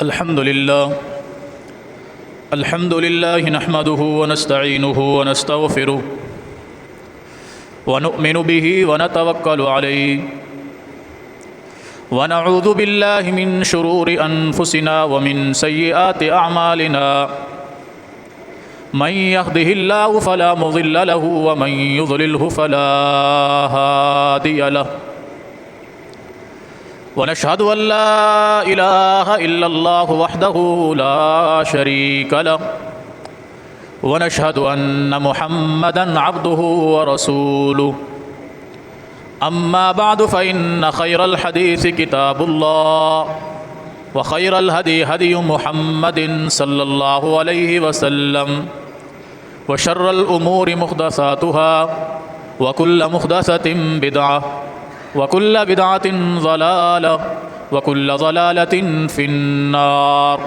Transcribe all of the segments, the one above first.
الحمد لله نحمده ونستعينه ونستغفره ونؤمن به ونتوكل عليه ونعوذ بالله من شرور أنفسنا ومن سيئات أعمالنا من يهده الله فلا مضل له ومن يضلله فلا هادي له ونشهد أن لا إله إلا الله وحده لا شريك له ونشهد أن محمدًا عبده ورسوله أما بعد فإن خير الحديث كتاب الله وخير الهدي هدي محمد صلى الله عليه وسلم وشر الأمور محدثاتها وكل محدثة بدعة وكل بدعة ضلالة وكل ضلالة في النار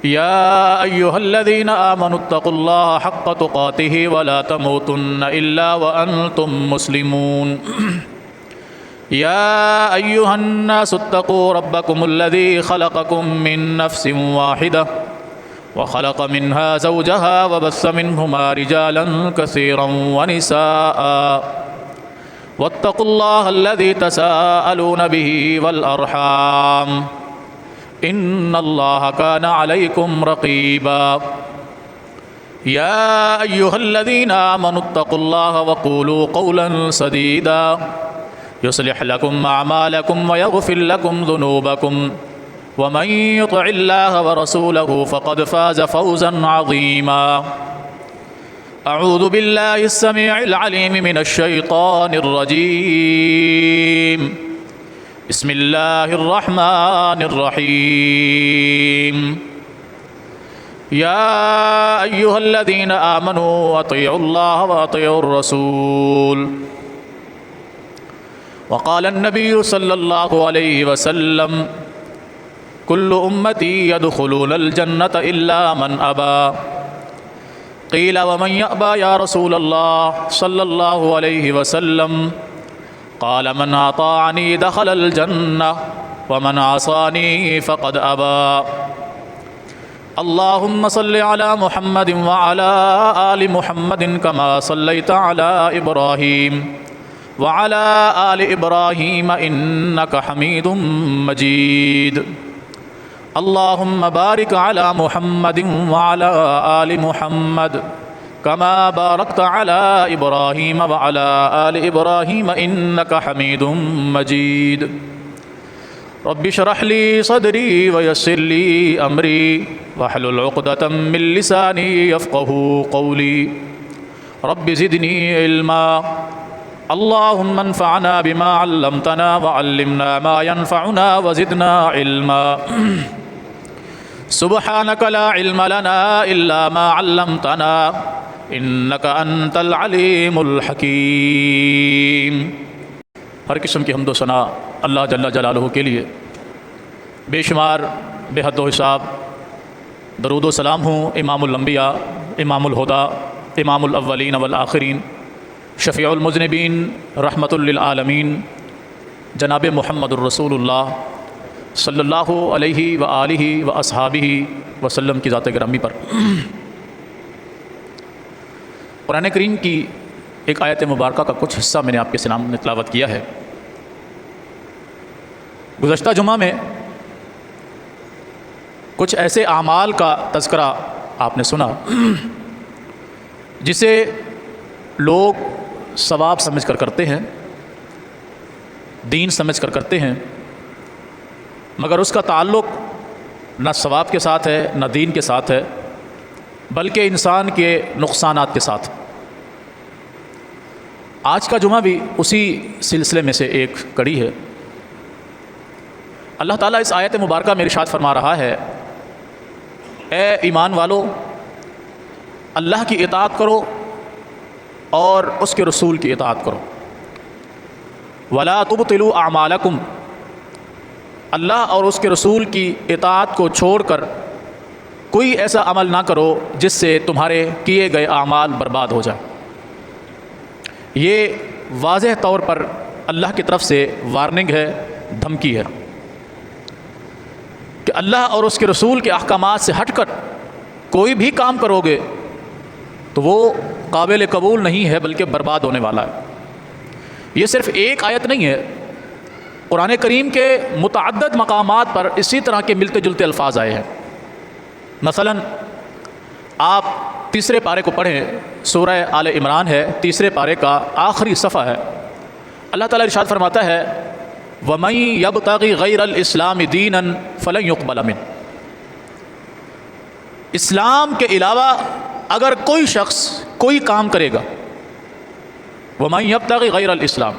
يا أيها الذين آمنوا اتقوا الله حق تقاته ولا تموتن إلا وأنتم مسلمون يا أيها الناس اتقوا ربكم الذي خلقكم من نفس واحدة وخلق منها زوجها وبث منهما رجالا كثيرا ونساء واتقوا الله الذي تساءلون به والأرحام إن الله كان عليكم رقيبا يا أيها الذين آمنوا اتقوا الله وقولوا قولا سديدا يصلح لكم أعمالكم ويغفر لكم ذنوبكم ومن يطع الله ورسوله فقد فاز فوزا عظيما أعوذ بالله السميع العليم من الشيطان الرجيم بسم الله الرحمن الرحيم يا أيها الذين آمنوا أطيعوا الله وأطيعوا الرسول وقال النبي صلى الله عليه وسلم كل أمتي يدخلون الجنة إلا من أبى قيل ومن يأبى يا رسول الله صلى الله عليه وسلم قال من أطاعني دخل الجنة ومن عصاني فقد أبى اللهم صل على محمد وعلى آل محمد كما صليت على إبراهيم وعلى آل إبراهيم إنك حميد مجيد اللهم بارك على محمد وعلى آل محمد كما باركت على إبراهيم وعلى آل إبراهيم إنك حميد مجيد رب اشرح لي صدري ويسر لي أمري واحلل عقدة من لساني يفقهوا قولي رب زدني علما اللهم انفعنا بما علمتنا وعلمنا ما ينفعنا وزدنا علما سبحانك لا علم لنا إلا ما علمتنا إنك أنت العليم الحكيم۔ ہر قسم کی حمد و ثنا اللہ جل جلالہ کے لیے، بے شمار بے حد و حساب درود و سلام ہوں امام الانبیاء، امام الہدیٰ، امام الاولین والآخرین، شفیع المذنبین، رحمت للعالمین، جناب محمد الرسول اللہ صلی اللہ علیہ وآلہ واصحابہ وسلم کی ذات گرامی پر۔ قرآن کریم کی ایک آیت مبارکہ کا کچھ حصہ میں نے آپ کے سامنے تلاوت کیا ہے۔ گزشتہ جمعہ میں کچھ ایسے اعمال کا تذکرہ آپ نے سنا جسے لوگ ثواب سمجھ کر کرتے ہیں، دین سمجھ کر کرتے ہیں، مگر اس کا تعلق نہ ثواب کے ساتھ ہے نہ دین کے ساتھ ہے، بلکہ انسان کے نقصانات کے ساتھ۔ آج کا جمعہ بھی اسی سلسلے میں سے ایک کڑی ہے۔ اللہ تعالیٰ اس آیت مبارکہ میں ارشاد فرما رہا ہے، اے ایمان والو، اللہ کی اطاعت کرو اور اس کے رسول کی اطاعت کرو۔ وَلَا تُبْطِلُوا أَعْمَالَكُمْ، اللہ اور اس کے رسول کی اطاعت کو چھوڑ کر کوئی ایسا عمل نہ کرو جس سے تمہارے کیے گئے اعمال برباد ہو جائیں۔ یہ واضح طور پر اللہ کی طرف سے وارننگ ہے، دھمکی ہے کہ اللہ اور اس کے رسول کے احکامات سے ہٹ کر کوئی بھی کام کرو گے تو وہ قابل قبول نہیں ہے بلکہ برباد ہونے والا ہے۔ یہ صرف ایک آیت نہیں ہے، قرآن کریم کے متعدد مقامات پر اسی طرح کے ملتے جلتے الفاظ آئے ہیں۔ مثلا آپ تیسرے پارے کو پڑھیں، سورہ آل عمران ہے، تیسرے پارے کا آخری صفحہ ہے۔ اللہ تعالیٰ ارشاد فرماتا ہے وَمَن يَبْتَغِ غَيْرَ الْإِسْلَامِ دِينًا فَلَن يُقْبَلَ مِنْهُ۔ اسلام کے علاوہ اگر کوئی شخص کوئی کام کرے گا، وَمَن يَبْتَغِ غَيْرَ الْإِسْلَامِ،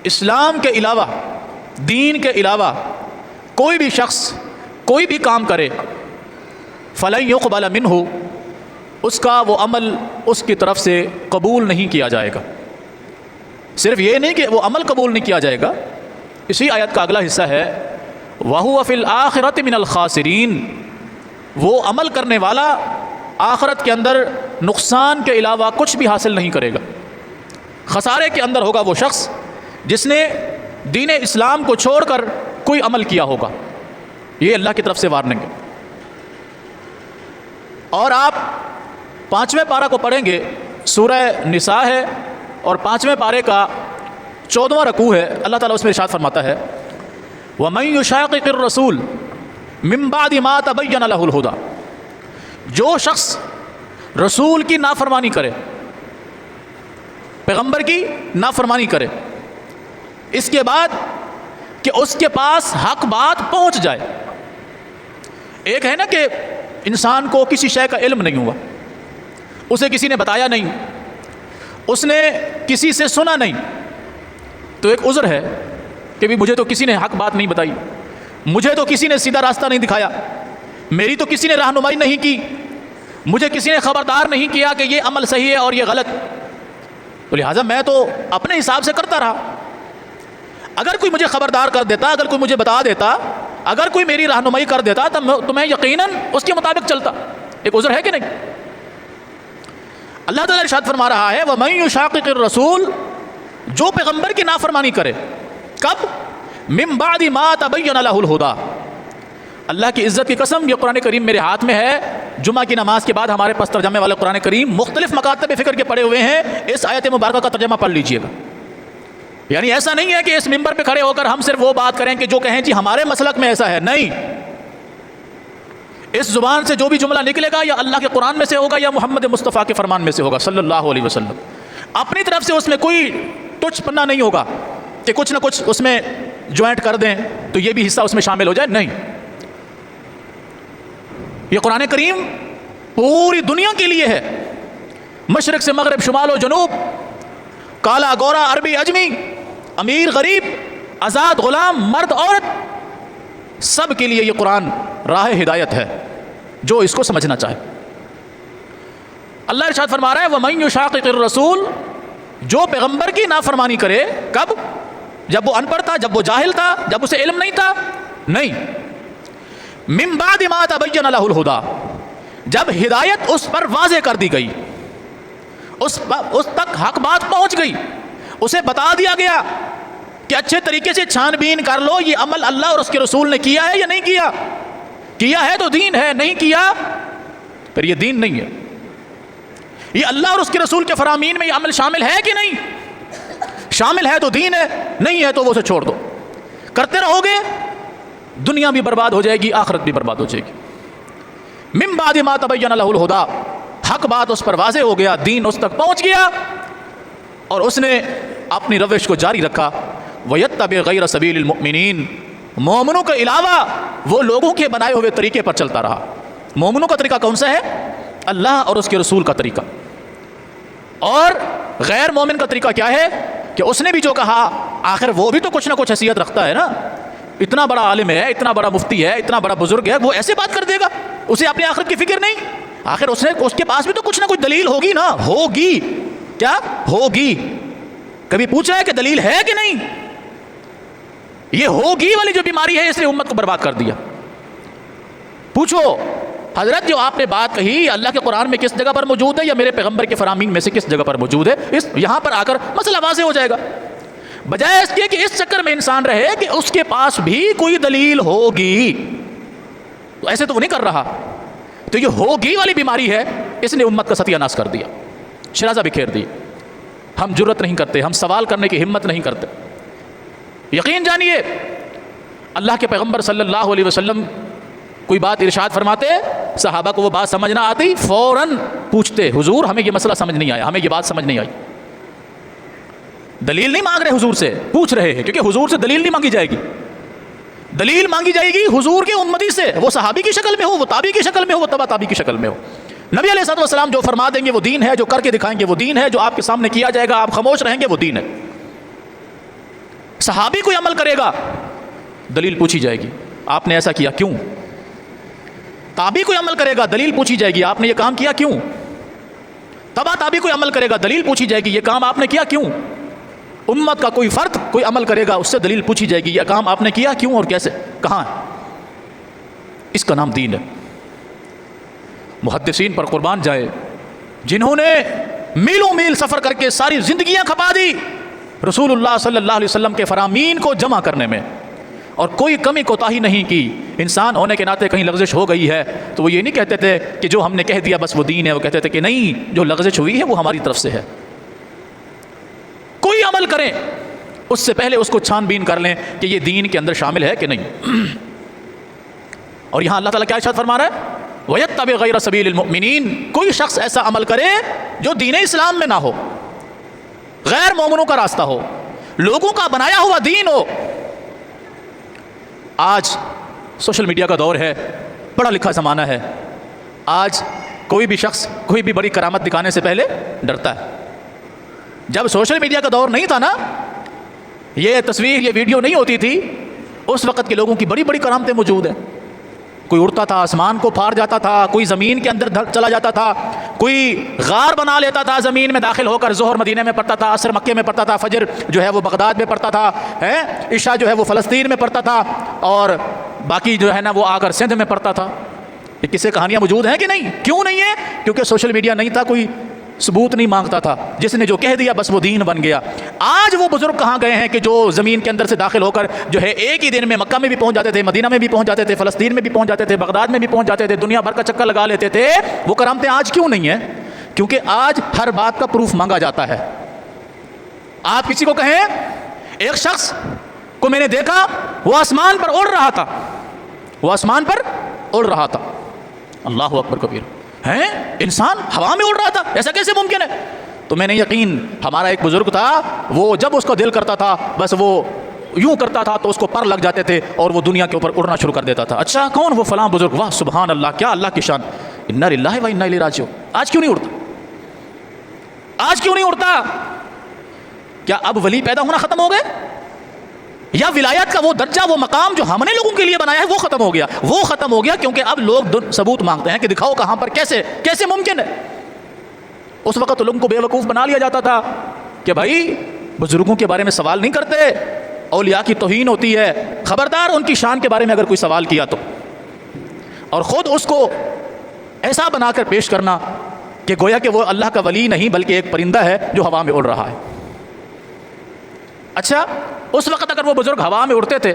اسلام کے علاوہ، دین کے علاوہ کوئی بھی شخص کوئی بھی کام کرے، فَلَن يُقْبَلَ مِنْهُ، اس کا وہ عمل اس کی طرف سے قبول نہیں کیا جائے گا۔ صرف یہ نہیں کہ وہ عمل قبول نہیں کیا جائے گا، اسی آیت کا اگلا حصہ ہے وَهُوَ فِي الْآخِرَةِ مِنَ الْخَاسِرِينَ، وہ عمل کرنے والا آخرت کے اندر نقصان کے علاوہ کچھ بھی حاصل نہیں کرے گا۔ خسارے کے اندر ہوگا وہ شخص جس نے دین اسلام کو چھوڑ کر کوئی عمل کیا ہوگا۔ یہ اللہ کی طرف سے وارننگ ہے۔ اور آپ 5ویں پارہ کو پڑھیں گے، سورہ نساء ہے اور 5ویں پارے کا 14واں رکوع ہے۔ اللہ تعالیٰ اس میں ارشاد فرماتا ہے وَمَن يُشَاقِقِ الرَّسُولَ مِن بَعْدِ مَا تَبَيَّنَ لَهُ الْهُدَى، جو شخص رسول کی نافرمانی کرے، پیغمبر کی نافرمانی کرے، اس کے بعد کہ اس کے پاس حق بات پہنچ جائے۔ ایک ہے نا کہ انسان کو کسی شے کا علم نہیں ہوا، اسے کسی نے بتایا نہیں، اس نے کسی سے سنا نہیں، تو ایک عذر ہے کہ بھی مجھے تو کسی نے حق بات نہیں بتائی، مجھے تو کسی نے سیدھا راستہ نہیں دکھایا، میری تو کسی نے رہنمائی نہیں کی، مجھے کسی نے خبردار نہیں کیا کہ یہ عمل صحیح ہے اور یہ غلط، تو لہٰذا میں تو اپنے حساب سے کرتا رہا۔ اگر کوئی مجھے خبردار کر دیتا، اگر کوئی مجھے بتا دیتا، اگر کوئی میری رہنمائی کر دیتا تو میں یقیناً اس کے مطابق چلتا۔ ایک عذر ہے کہ نہیں؟ اللہ تعالیٰ ارشاد فرما رہا ہے وَمَن يُشَاقِقِ الرَّسُولَ، جو پیغمبر کی نافرمانی کرے، کب؟ مِن بَعْدِ مَا تَبَيَّنَ لَهُ الْهُدَى۔ اللہ کی عزت کی قسم، یہ قرآن کریم میرے ہاتھ میں ہے، جمعہ کی نماز کے بعد ہمارے پاس ترجمے والے قرآن کریم مختلف مکاتب فکر کے پڑے ہوئے ہیں، اس آیت مبارکہ کا ترجمہ پڑھ لیجئے گا۔ یعنی ایسا نہیں ہے کہ اس ممبر پہ کھڑے ہو کر ہم صرف وہ بات کریں کہ جو کہیں جی ہمارے مسلک میں ایسا ہے، نہیں، اس زبان سے جو بھی جملہ نکلے گا یا اللہ کے قرآن میں سے ہوگا یا محمد مصطفیٰ کے فرمان میں سے ہوگا صلی اللہ علیہ وسلم۔ اپنی طرف سے اس میں کوئی ٹچ پنا نہیں ہوگا کہ کچھ نہ کچھ اس میں جوائنٹ کر دیں تو یہ بھی حصہ اس میں شامل ہو جائے، نہیں۔ یہ قرآن کریم پوری دنیا کے لیے ہے، مشرق سے مغرب، شمال و جنوب، کالا گورا، عربی اجمی، امیر غریب، آزاد غلام، مرد عورت، سب کے لیے یہ قرآن راہ ہدایت ہے جو اس کو سمجھنا چاہے۔ اللہ ارشاد فرما رہا ہے وَمَن يُشَاقِقِ الرَّسُولَ، جو پیغمبر کی نافرمانی کرے، کب؟ جب وہ ان پڑھ تھا، جب وہ جاہل تھا، جب اسے علم نہیں تھا، نہیں، مِن بَعْدِ مَا تَبَيَّنَ لَهُ الْهُدَى، جب ہدایت اس پر واضح کر دی گئی، اس تک حق بات پہنچ گئی، اسے بتا دیا گیا کہ اچھے طریقے سے چھان بین کر لو یہ عمل اللہ اور اس کے رسول نے کیا ہے یا نہیں کیا، کیا ہے تو دین ہے، نہیں کیا پھر یہ دین نہیں ہے۔ یہ اللہ اور اس کے رسول کے فرامین میں یہ عمل شامل ہے کہ نہیں؟ شامل ہے تو دین ہے، نہیں ہے تو وہ اسے چھوڑ دو۔ کرتے رہو گے دنیا بھی برباد ہو جائے گی، آخرت بھی برباد ہو جائے گی۔ من بعد ما تبین لہ الہدی، حق بات اس پر واضح ہو گیا، دین اس تک پہنچ گیا اور اس نے اپنی روش کو جاری رکھا۔ وَيَتَّبِعْ غَيْرَ سَبِيلِ الْمُؤْمِنِينَ، مومنوں کے علاوہ وہ لوگوں کے بنائے ہوئے طریقے پر چلتا رہا۔ مومنوں کا طریقہ کون سا ہے؟ اللہ اور اس کے رسول کا طریقہ۔ اور غیر مومن کا طریقہ کیا ہے کہ اس نے بھی جو کہا، آخر وہ بھی تو کچھ نہ کچھ حیثیت رکھتا ہے نا، اتنا بڑا عالم ہے، اتنا بڑا مفتی ہے، اتنا بڑا بزرگ ہے، وہ ایسے بات کر دے گا، اسے اپنی آخرت کی فکر نہیں؟ آخر اس کے پاس بھی تو کچھ نہ کچھ دلیل ہوگی نا، ہوگی، کیا ہوگی؟ کبھی پوچھا ہے کہ دلیل ہے کہ نہیں؟ یہ ہوگی والی جو بیماری ہے اس نے امت کو برباد کر دیا۔ پوچھو حضرت جو آپ نے بات کہی اللہ کے قرآن میں کس جگہ پر موجود ہے یا میرے پیغمبر کے فرامین میں سے کس جگہ پر موجود ہے؟ یہاں پر آ کر مسئلہ واضح ہو جائے گا، بجائے اس کے کہ اس چکر میں انسان رہے کہ اس کے پاس بھی کوئی دلیل ہوگی۔ تو ایسے تو وہ نہیں کر رہا. تو یہ ہوگی والی بیماری ہے, اس نے امت کا ستیہ ناش کر دیا, شرازہ بکھیر دی. ہم جرت نہیں کرتے, ہم سوال کرنے کی ہمت نہیں کرتے. یقین جانیے اللہ کے پیغمبر صلی اللہ علیہ وسلم کوئی بات ارشاد فرماتے, صحابہ کو وہ بات سمجھ نہ آتی, فوراً پوچھتے حضور ہمیں یہ مسئلہ سمجھ نہیں آیا, ہمیں یہ بات سمجھ نہیں آئی. دلیل نہیں مانگ رہے حضور سے, پوچھ رہے ہیں, کیونکہ حضور سے دلیل نہیں مانگی جائے گی. دلیل مانگی جائے گی حضور کے امتی سے, وہ صحابی کی شکل میں ہو, وہ تابعی کی شکل میں ہو, وہ تبع تابعی کی شکل میں ہو. نبی علیہ الصلوۃ والسلام جو فرما دیں گے وہ دین ہے, جو کر کے دکھائیں گے وہ دین ہے, جو آپ کے سامنے کیا جائے گا آپ خاموش رہیں گے وہ دین ہے. صحابی کوئی عمل کرے گا دلیل پوچھی جائے گی, آپ نے ایسا کیا کیوں. تابعی کوئی عمل کرے گا دلیل پوچھی جائے گی, آپ نے یہ کام کیا کیوں. تبع تابعی کوئی عمل کرے گا دلیل پوچھی جائے گی, یہ کام آپ نے کیا کیوں. امت کا کوئی فرد کوئی عمل کرے گا, اس سے دلیل پوچھی جائے گی, یہ کام آپ نے کیا کیوں اور کیسے, کہاں ہے. اس کا نام دین ہے. محدثین پر قربان جائے جنہوں نے میلوں میل سفر کر کے ساری زندگیاں کھپا دی رسول اللہ صلی اللہ علیہ وسلم کے فرامین کو جمع کرنے میں, اور کوئی کمی کوتاہی نہیں کی. انسان ہونے کے ناطے کہیں لغزش ہو گئی ہے تو وہ یہ نہیں کہتے تھے کہ جو ہم نے کہہ دیا بس وہ دین ہے, وہ کہتے تھے کہ نہیں, جو لغزش ہوئی ہے وہ ہماری طرف سے ہے. کوئی عمل کریں اس سے پہلے اس کو چھان بین کر لیں کہ یہ دین کے اندر شامل ہے کہ نہیں. اور یہاں اللہ تعالیٰ کیا ارشاد فرما رہا ہے, وَيَتَّبِعْ غَيْرَ سَبِيلِ الْمُؤْمِنِينَ. کوئی شخص ایسا عمل کرے جو دین اسلام میں نہ ہو, غیر مومنوں کا راستہ ہو, لوگوں کا بنایا ہوا دین ہو. آج سوشل میڈیا کا دور ہے, پڑھا لکھا زمانہ ہے. آج کوئی بھی شخص کوئی بھی بڑی کرامت دکھانے سے پہلے ڈرتا ہے. جب سوشل میڈیا کا دور نہیں تھا نا, یہ تصویر یہ ویڈیو نہیں ہوتی تھی, اس وقت کے لوگوں کی بڑی بڑی کرامتیں موجود ہیں. کوئی اڑتا تھا, آسمان کو پھاڑ جاتا تھا, کوئی زمین کے اندر چلا جاتا تھا, کوئی غار بنا لیتا تھا, زمین میں داخل ہو کر ظہر مدینے میں پڑھتا تھا, عصر مکے میں پڑھتا تھا, فجر جو ہے وہ بغداد میں پڑھتا تھا, عشاء جو ہے وہ فلسطین میں پڑھتا تھا, اور باقی جو ہے نا وہ آ کر سندھ میں پڑھتا تھا. یہ قصے کہانیاں موجود ہیں کہ نہیں؟ کیوں نہیں ہے؟ کیونکہ سوشل میڈیا نہیں تھا, کوئی ثبوت نہیں مانگتا تھا, جس نے جو کہہ دیا بس وہ دین بن گیا. آج وہ بزرگ کہاں گئے ہیں کہ جو زمین کے اندر سے داخل ہو کر جو ہے ایک ہی دن میں مکہ میں بھی پہنچ جاتے تھے, مدینہ میں بھی پہنچ جاتے تھے, فلسطین میں بھی پہنچ جاتے تھے, بغداد میں بھی پہنچ جاتے تھے, دنیا بھر کا چکر لگا لیتے تھے. وہ کرامتیں آج کیوں نہیں ہیں؟ کیونکہ آج ہر بات کا پروف مانگا جاتا ہے. آپ کسی کو کہیں ایک شخص کو میں نے دیکھا وہ آسمان پر اڑ رہا تھا, وہ آسمان پر اڑ رہا تھا, اللہ اکبر کبیر, ہیں انسان ہوا میں اڑ رہا تھا, ایسا کیسے ممکن ہے؟ تو میں نے یقین, ہمارا ایک بزرگ تھا, وہ جب اس کو دل کرتا تھا بس وہ یوں کرتا تھا تو اس کو پر لگ جاتے تھے اور وہ دنیا کے اوپر اڑنا شروع کر دیتا تھا. اچھا کون؟ وہ فلاں بزرگ. واہ سبحان اللہ, کیا اللہ کی شان, انا للہ و انا الیہ راجعون. آج کیوں نہیں اڑتا؟ آج کیوں نہیں اڑتا؟ کیا اب ولی پیدا ہونا ختم ہو گئے؟ یا ولایت کا وہ درجہ وہ مقام جو ہم نے لوگوں کے لیے بنایا ہے وہ ختم ہو گیا؟ وہ ختم ہو گیا کیونکہ اب لوگ ثبوت مانگتے ہیں کہ دکھاؤ کہاں پر, کیسے کیسے ممکن ہے. اس وقت تو لوگوں کو بے وقوف بنا لیا جاتا تھا کہ بھائی بزرگوں کے بارے میں سوال نہیں کرتے, اولیاء کی توہین ہوتی ہے, خبردار ان کی شان کے بارے میں اگر کوئی سوال کیا تو. اور خود اس کو ایسا بنا کر پیش کرنا کہ گویا کہ وہ اللہ کا ولی نہیں بلکہ ایک پرندہ ہے جو ہوا میں اڑ رہا ہے. اچھا اس وقت اگر وہ بزرگ ہوا میں اڑتے تھے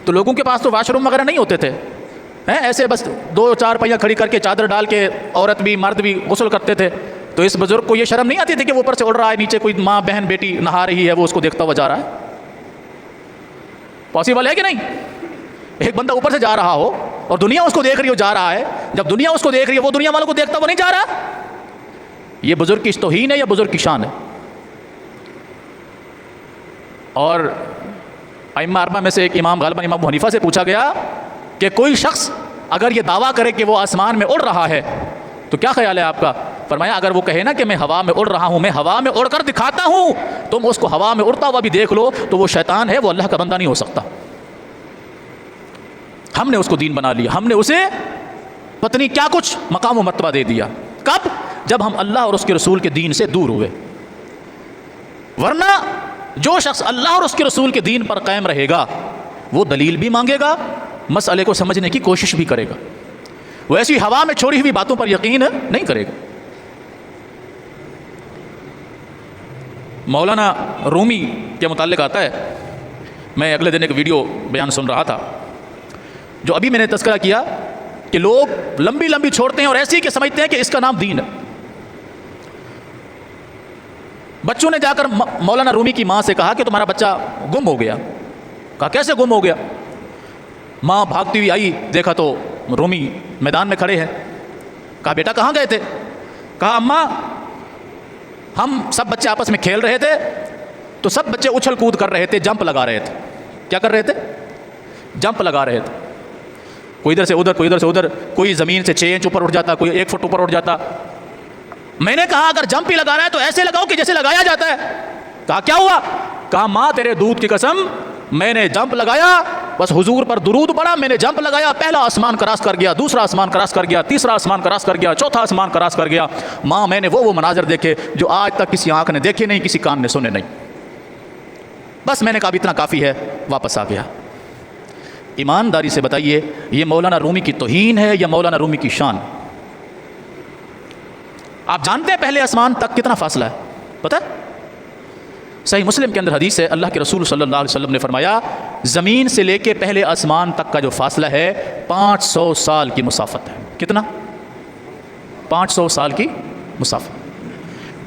تو لوگوں کے پاس تو واش روم وغیرہ نہیں ہوتے تھے, ایسے بس 2-4 پہیہ کھڑی کر کے چادر ڈال کے عورت بھی مرد بھی غسل کرتے تھے. تو اس بزرگ کو یہ شرم نہیں آتی تھی کہ وہ اوپر سے اڑ رہا ہے, نیچے کوئی ماں بہن بیٹی نہا رہی ہے, وہ اس کو دیکھتا ہوا جا رہا ہے؟ پاسبل ہے کہ نہیں؟ ایک بندہ اوپر سے جا رہا ہو اور دنیا اس کو دیکھ رہی ہو جا رہا ہے, جب دنیا اس کو دیکھ رہی ہے وہ دنیا والوں کو دیکھتا ہوا نہیں جا رہا. یہ بزرگ کی توہین ہے یا بزرگ کی شان ہے؟ اور ائمہ اربعہ میں سے ایک امام غالباً امام ابو حنیفہ سے پوچھا گیا کہ کوئی شخص اگر یہ دعویٰ کرے کہ وہ آسمان میں اڑ رہا ہے تو کیا خیال ہے آپ کا؟ فرمایا اگر وہ کہے نا کہ میں ہوا میں اڑ رہا ہوں, میں ہوا میں اڑ کر دکھاتا ہوں, تم اس کو ہوا میں اڑتا ہوا بھی دیکھ لو تو وہ شیطان ہے, وہ اللہ کا بندہ نہیں ہو سکتا. ہم نے اس کو دین بنا لیا, ہم نے اسے پتنی کیا کچھ مقام و مرتبہ دے دیا. کب؟ جب ہم اللہ اور اس کے رسول کے دین سے دور ہوئے. ورنہ جو شخص اللہ اور اس کے رسول کے دین پر قائم رہے گا وہ دلیل بھی مانگے گا, مسئلے کو سمجھنے کی کوشش بھی کرے گا, وہ ایسی ہوا میں چھوڑی ہوئی باتوں پر یقین نہیں کرے گا. مولانا رومی کے متعلق آتا ہے, میں اگلے دن ایک ویڈیو بیان سن رہا تھا, جو ابھی میں نے تذکرہ کیا کہ لوگ لمبی لمبی چھوڑتے ہیں اور ایسی کہ سمجھتے ہیں کہ اس کا نام دین ہے. بچوں نے جا کر مولانا رومی کی ماں سے کہا کہ تمہارا بچہ گم ہو گیا. کہا کیسے گم ہو گیا؟ ماں بھاگتی ہوئی آئی, دیکھا تو رومی میدان میں کھڑے ہیں. کہا بیٹا کہاں گئے تھے؟ کہا اماں ہم سب بچے آپس میں کھیل رہے تھے تو سب بچے اچھل کود کر رہے تھے, جمپ لگا رہے تھے. کیا کر رہے تھے؟ جمپ لگا رہے تھے. کوئی ادھر سے ادھر, کوئی ادھر سے ادھر, کوئی زمین سے 6 انچ اوپر اٹھ جاتا, کوئی 1 فٹ اوپر اٹھ جاتا. میں نے کہا اگر جمپ ہی لگانا ہے تو ایسے لگاؤ کہ جیسے لگایا جاتا ہے. کہا کیا ہوا؟ کہا ماں تیرے دودھ کی قسم, میں نے جمپ لگایا, بس حضور پر درود پڑا, میں نے جمپ لگایا, پہلا آسمان کراس کر گیا, دوسرا آسمان کراس کر گیا, تیسرا آسمان کراس کر گیا, چوتھا آسمان کراس کر گیا. ماں میں نے وہ مناظر دیکھے جو آج تک کسی آنکھ نے دیکھے نہیں, کسی کان نے سنے نہیں. بس میں نے کہا اتنا کافی ہے, واپس آ گیا. ایمانداری سے بتائیے یہ مولانا رومی کی توہین ہے یا مولانا رومی کی شان؟ آپ جانتے ہیں پہلے آسمان تک کتنا فاصلہ ہے؟ پتہ ہے؟ صحیح مسلم کے اندر حدیث ہے, اللہ کے رسول صلی اللہ علیہ وسلم نے فرمایا زمین سے لے کے پہلے آسمان تک کا جو فاصلہ ہے 500 سال کی مسافت ہے. کتنا؟ 500 سال کی مسافت.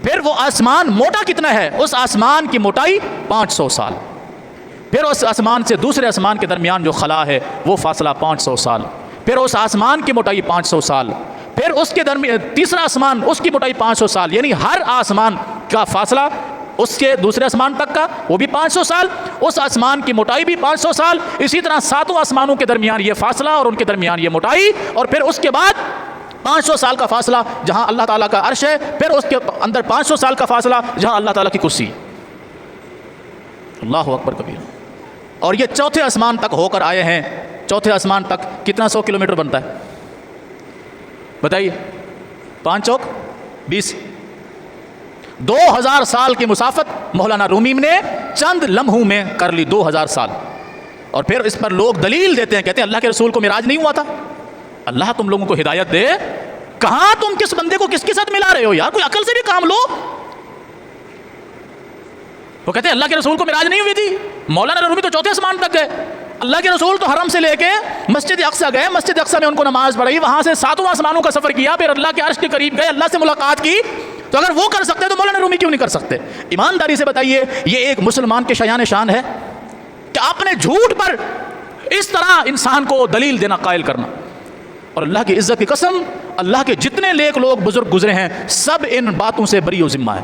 پھر وہ آسمان موٹا کتنا ہے؟ اس آسمان کی موٹائی 500 سال. پھر اس آسمان سے دوسرے آسمان کے درمیان جو خلا ہے وہ فاصلہ 500 سال. پھر اس آسمان کی موٹائی 500 سال. پھر اس کے درمیان تیسرا آسمان, اس کی موٹائی 500 سال. یعنی ہر آسمان کا فاصلہ اس کے دوسرے آسمان تک کا وہ بھی 500 سال, اس آسمان کی موٹائی بھی 500 سال. اسی طرح 7 آسمانوں کے درمیان یہ فاصلہ اور ان کے درمیان یہ موٹائی, اور پھر اس کے بعد 500 سال کا فاصلہ جہاں اللہ تعالیٰ کا عرش ہے, پھر اس کے اندر 500 سال کا فاصلہ جہاں اللہ تعالیٰ کی کرسی. اللہ اکبر کبیر. اور یہ چوتھے آسمان تک ہو کر آئے ہیں. چوتھے آسمان تک کتنا 100 کلومیٹر بنتا ہے بتائیے؟ 5 چوک 20. 2000 سال کی مسافت مولانا رومی نے چند لمحوں میں کر لی. 2000 سال. اور پھر اس پر لوگ دلیل دیتے ہیں, کہتے ہیں اللہ کے رسول کو معراج نہیں ہوا تھا. اللہ تم لوگوں کو ہدایت دے, کہاں تم کس بندے کو کس کے ساتھ ملا رہے ہو یار؟ کوئی عقل سے بھی کام لو. وہ کہتے ہیں اللہ کے رسول کو معراج نہیں ہوئی تھی. مولانا رومی تو چوتھے آسمان تک گئے. اللہ کے رسول تو حرم سے لے کے مسجد اقصیٰ گئے, مسجد اقصیٰ میں ان کو نماز پڑھائی, وہاں سے 7 آسمانوں کا سفر کیا, پھر اللہ کے عرش کے قریب گئے, اللہ سے ملاقات کی. تو اگر وہ کر سکتے تو مولانا رومی کیوں نہیں کر سکتے؟ ایمانداری سے بتائیے یہ ایک مسلمان کے شایان شان ہے کہ اپنے جھوٹ پر اس طرح انسان کو دلیل دینا, قائل کرنا. اور اللہ کی عزت کی قسم, اللہ کے جتنے نیک لوگ بزرگ گزرے ہیں سب ان باتوں سے بری و ذمہ ہے.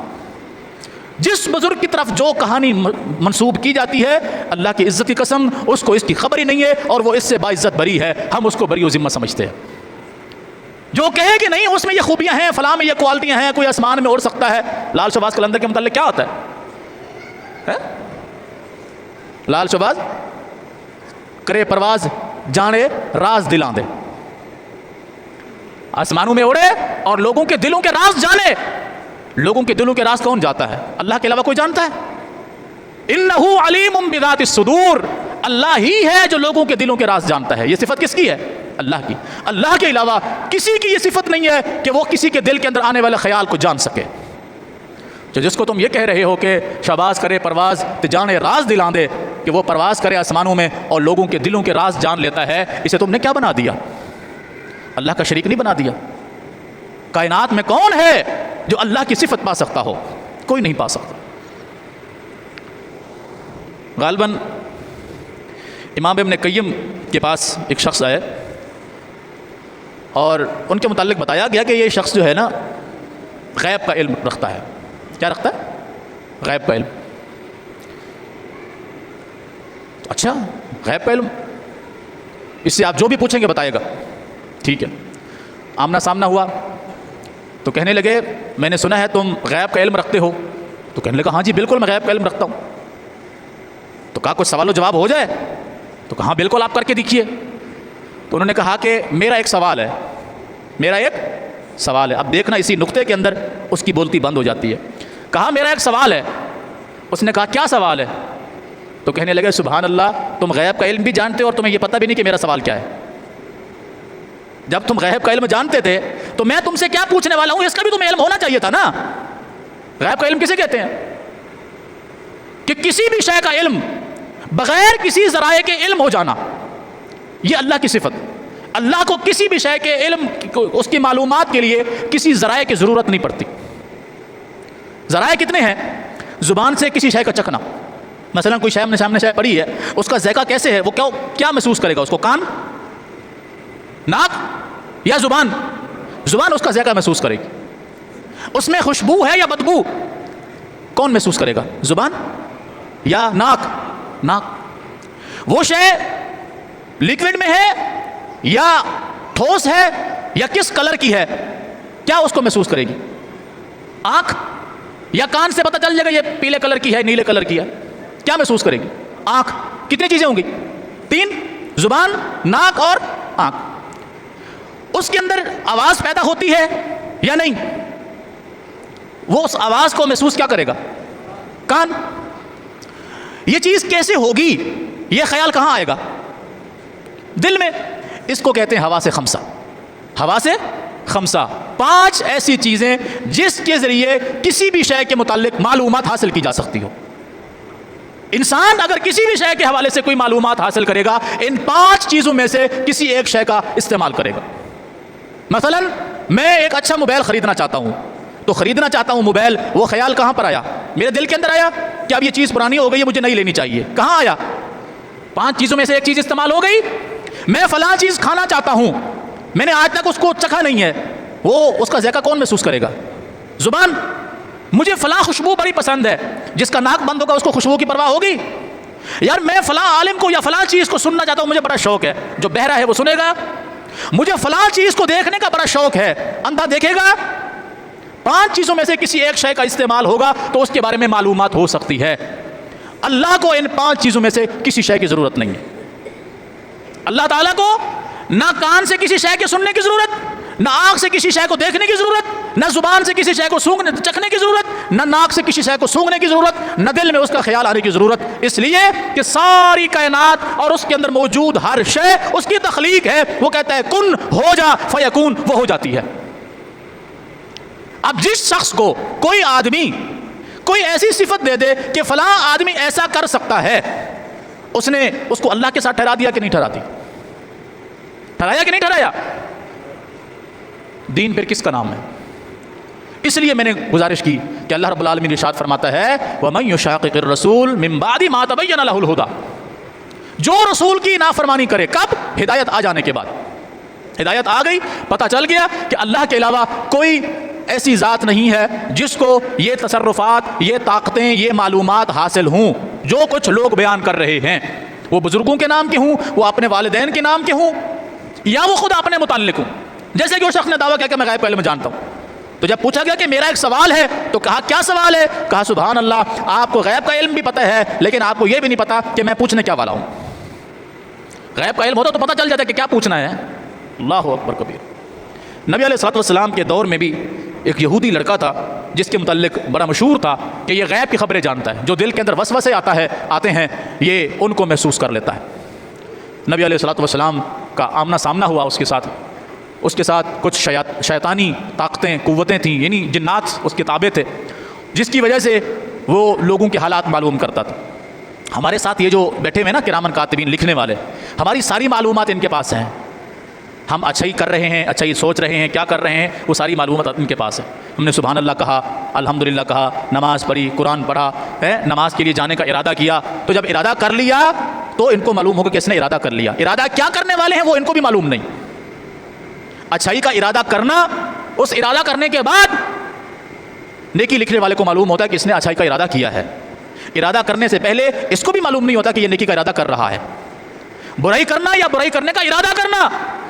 جس بزرگ کی طرف جو کہانی منسوب کی جاتی ہے, اللہ کی عزت کی قسم اس کو اس کی خبر ہی نہیں ہے, اور وہ اس سے باعزت بری ہے. ہم اس کو بری و ذمہ سمجھتے ہیں. جو کہے کہ نہیں اس میں یہ خوبیاں ہیں, فلاں میں یہ کوالٹیاں ہیں, کوئی آسمان میں اڑ سکتا ہے. لال شہباز قلندر کے متعلق کیا ہوتا ہے؟ لال شہباز کرے پرواز جانے راز دلاں دے. آسمانوں میں اڑے اور لوگوں کے دلوں کے راز جانے. لوگوں کے دلوں کے راز کون جاتا ہے؟ اللہ کے علاوہ کوئی جانتا ہے؟ انہو علیم بذات الصدور. اللہ ہی ہے جو لوگوں کے دلوں کے راز جانتا ہے. یہ صفت کس کی ہے؟ اللہ کی. اللہ کے علاوہ کسی کی یہ صفت نہیں ہے کہ وہ کسی کے دل کے اندر آنے والے خیال کو جان سکے. جو جس کو تم یہ کہہ رہے ہو کہ شہباز کرے پرواز تے جانے راز دلاں دے, کہ وہ پرواز کرے آسمانوں میں اور لوگوں کے دلوں کے راز جان لیتا ہے, اسے تم نے کیا بنا دیا؟ اللہ کا شریک نہیں بنا دیا. کائنات میں کون ہے جو اللہ کی صفت پا سکتا ہو؟ کوئی نہیں پا سکتا. غالباً امام ابن قیم کے پاس ایک شخص آئے اور ان کے متعلق بتایا گیا کہ یہ شخص جو ہے نا غیب کا علم رکھتا ہے. کیا رکھتا ہے؟ غیب کا علم. اچھا, غیب کا علم, اس سے آپ جو بھی پوچھیں گے بتائے گا. ٹھیک ہے. آمنا سامنا ہوا تو کہنے لگے میں نے سنا ہے تم غیب کا علم رکھتے ہو. تو کہنے لگا ہاں جی بالکل میں غیب کا علم رکھتا ہوں. تو کہا کچھ سوال و جواب ہو جائے؟ تو کہا بالکل آپ کر کے دیکھیے. تو انہوں نے کہا کہ میرا ایک سوال ہے, میرا ایک سوال ہے. اب دیکھنا اسی نقطے کے اندر اس کی بولتی بند ہو جاتی ہے. کہا میرا ایک سوال ہے. اس نے کہا کیا سوال ہے؟ تو کہنے لگے سبحان اللہ, تم غیب کا علم بھی جانتے ہو اور تمہیں یہ پتہ بھی نہیں کہ میرا سوال کیا ہے. جب تم غیب کا علم جانتے تھے تو میں تم سے کیا پوچھنے والا ہوں اس کا بھی تمہیں علم ہونا چاہیے تھا نا. غیب کا علم کسے کہتے ہیں؟ کہ کسی بھی شے کا علم بغیر کسی ذرائع کے علم ہو جانا. یہ اللہ کی صفت. اللہ کو کسی بھی شے کے علم، اس کی معلومات کے لیے کسی ذرائع کی ضرورت نہیں پڑتی. ذرائع کتنے ہیں؟ زبان سے کسی شے کا چکھنا. مثلا کوئی شے سامنے شے پڑی ہے، اس کا ذائقہ کیسے ہے، وہ کیا محسوس کرے گا؟ اس کو کان، ناک یا زبان؟ زبان اس کا ذائقہ محسوس کرے گی. اس میں خوشبو ہے یا بدبو، کون محسوس کرے گا؟ زبان یا ناک؟ ناک. وہ شے لیکوڈ میں ہے یا ٹھوس ہے یا کس کلر کی ہے، کیا اس کو محسوس کرے گی؟ آنکھ یا کان سے پتہ چل جائے گا یہ پیلے کلر کی ہے، نیلے کلر کی ہے، کیا محسوس کرے گی؟ آنکھ. کتنی چیزیں ہوں گی؟ 3. زبان، ناک اور آنکھ. اس کے اندر آواز پیدا ہوتی ہے یا نہیں؟ وہ اس آواز کو محسوس کیا کرے گا؟ کان. یہ چیز کیسے ہوگی، یہ خیال کہاں آئے گا؟ دل میں. اس کو کہتے ہیں حواس خمسہ. حواس خمسہ 5 ایسی چیزیں جس کے ذریعے کسی بھی شے کے متعلق معلومات حاصل کی جا سکتی ہو. انسان اگر کسی بھی شے کے حوالے سے کوئی معلومات حاصل کرے گا، ان 5 چیزوں میں سے کسی ایک شے کا استعمال کرے گا. مثلا میں ایک اچھا موبائل خریدنا چاہتا ہوں، تو خریدنا چاہتا ہوں موبائل، وہ خیال کہاں پر آیا؟ میرے دل کے اندر آیا کہ اب یہ چیز پرانی ہو گئی ہے، مجھے نہیں لینی چاہیے. کہاں آیا؟ 5 چیزوں میں سے ایک چیز استعمال ہو گئی. میں فلاں چیز کھانا چاہتا ہوں، میں نے آج تک اس کو چکھا نہیں ہے، وہ اس کا ذائقہ کون محسوس کرے گا؟ زبان. مجھے فلاں خوشبو بڑی پسند ہے، جس کا ناک بند ہوگا اس کو خوشبو کی پرواہ ہوگی؟ یار میں فلاں عالم کو یا فلاں چیز کو سننا چاہتا ہوں، مجھے بڑا شوق ہے، جو بہرا ہے وہ سنے گا. مجھے فلاں چیز کو دیکھنے کا بڑا شوق ہے، اندھا دیکھے گا. 5 چیزوں میں سے کسی ایک شے کا استعمال ہوگا تو اس کے بارے میں معلومات ہو سکتی ہے. اللہ کو ان 5 چیزوں میں سے کسی شے کی ضرورت نہیں ہے. اللہ تعالیٰ کو نہ کان سے کسی شے کے سننے کی ضرورت، نہ آنکھ سے کسی شے کو دیکھنے کی ضرورت، نہ زبان سے کسی شے کو چکھنے کی ضرورت، نہ ناک سے کسی شے کو سونگھنے کی ضرورت، نہ دل میں اس کا خیال آنے کی ضرورت. اس لیے کہ ساری کائنات اور اس کے اندر موجود ہر شے اس کی تخلیق ہے. وہ کہتا ہے کن ہو جا فیکون، وہ ہو جاتی ہے. اب جس شخص کو کوئی آدمی کوئی ایسی صفت دے دے کہ فلاں آدمی ایسا کر سکتا ہے، اس نے اس کو اللہ کے ساتھ ٹھہرا دیا کہ نہیں ٹھہرا دی؟ ٹھہرایا کہ نہیں ٹھہرایا؟ دین پھر کس کا نام ہے؟ اس لیے میں نے گزارش کی کہ اللہ رب العالمین ارشاد فرماتا ہے وَمَن يُشَاقِقِ الرَّسُولِ مِن بَعْدِ مَا تَبَيَّنَ لَهُ الْهُدَى. جو رسول کی نافرمانی کرے، کب؟ ہدایت آ جانے کے بعد. ہدایت آ گئی، پتہ چل گیا کہ اللہ کے علاوہ کوئی ایسی ذات نہیں ہے جس کو یہ تصرفات، یہ طاقتیں، یہ معلومات حاصل ہوں جو کچھ لوگ بیان کر رہے ہیں. وہ بزرگوں کے نام کے ہوں، وہ اپنے والدین کے نام کے ہوں، یا وہ خود اپنے متعلق ہوں. جیسے کہ اس شخص نے دعویٰ کیا کہ میں غیب کا علم جانتا ہوں، تو جب پوچھا گیا کہ میرا ایک سوال ہے تو کہا کیا سوال ہے؟ کہا سبحان اللہ، آپ کو غیب کا علم بھی پتہ ہے لیکن آپ کو یہ بھی نہیں پتا کہ میں پوچھنے کیا والا ہوں. غیب کا علم ہوتا تو پتہ چل جاتا کہ کیا پوچھنا ہے. اللہ اکبر کبیر. نبی علیہ الصلوۃ والسلام کے دور میں بھی ایک یہودی لڑکا تھا جس کے متعلق بڑا مشہور تھا کہ یہ غیب کی خبریں جانتا ہے. جو دل کے اندر وسوسے آتے ہیں یہ ان کو محسوس کر لیتا ہے. نبی علیہ الصلوۃ والسلام کا آمنا سامنا ہوا اس کے ساتھ کچھ شیطانی طاقتیں، قوتیں تھیں، یعنی جنات اس کے تابع تھے، جس کی وجہ سے وہ لوگوں کے حالات معلوم کرتا تھا. ہمارے ساتھ یہ جو بیٹھے ہوئے نا کرامن کاتبین، لکھنے والے، ہماری ساری معلومات ان کے پاس ہیں. ہم اچھائی کر رہے ہیں، اچھائی سوچ رہے ہیں، کیا کر رہے ہیں، وہ ساری معلومات ان کے پاس ہے. ہم نے سبحان اللہ کہا، الحمدللہ کہا، نماز پڑھی، قرآن پڑھا ہے، نماز کے لیے جانے کا ارادہ کیا، تو جب ارادہ کر لیا تو ان کو معلوم ہوگا کہ اس نے ارادہ کر لیا. ارادہ کیا کرنے والے ہیں وہ ان کو بھی معلوم نہیں. اچھائی کا ارادہ کرنا، اس ارادہ کرنے کے بعد نیکی لکھنے والے کو معلوم ہوتا ہے کہ اس نے اچھائی کا ارادہ کیا ہے. ارادہ کرنے سے پہلے اس کو بھی معلوم نہیں ہوتا کہ یہ نیکی کا ارادہ کر رہا ہے. برائی کرنا یا برائی کرنے کا ارادہ کرنا،